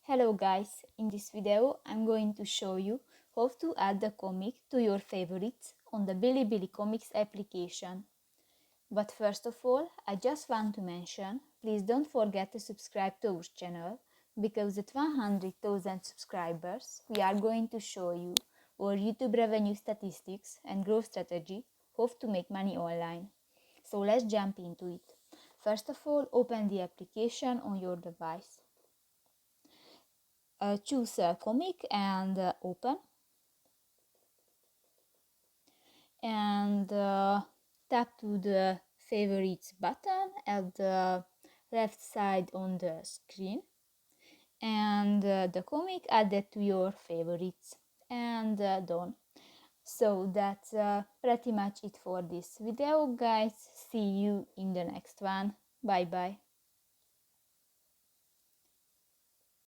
Hello guys, in this video I'm going to show you how to add a comic to your favorites on the Bilibili Comics application. But first of all, I just want to mention, please don't forget to subscribe to our channel, because at 100,000 subscribers we are going to show you our YouTube revenue statistics and growth strategy, how to make money online. So let's jump into it. First of all, open the application on your device. Choose a comic and open, and tap to the favorites button at the left side on the screen, and the comic added to your favorites, and done. So that's pretty much it for this video, guys. See you in the next one. Bye bye.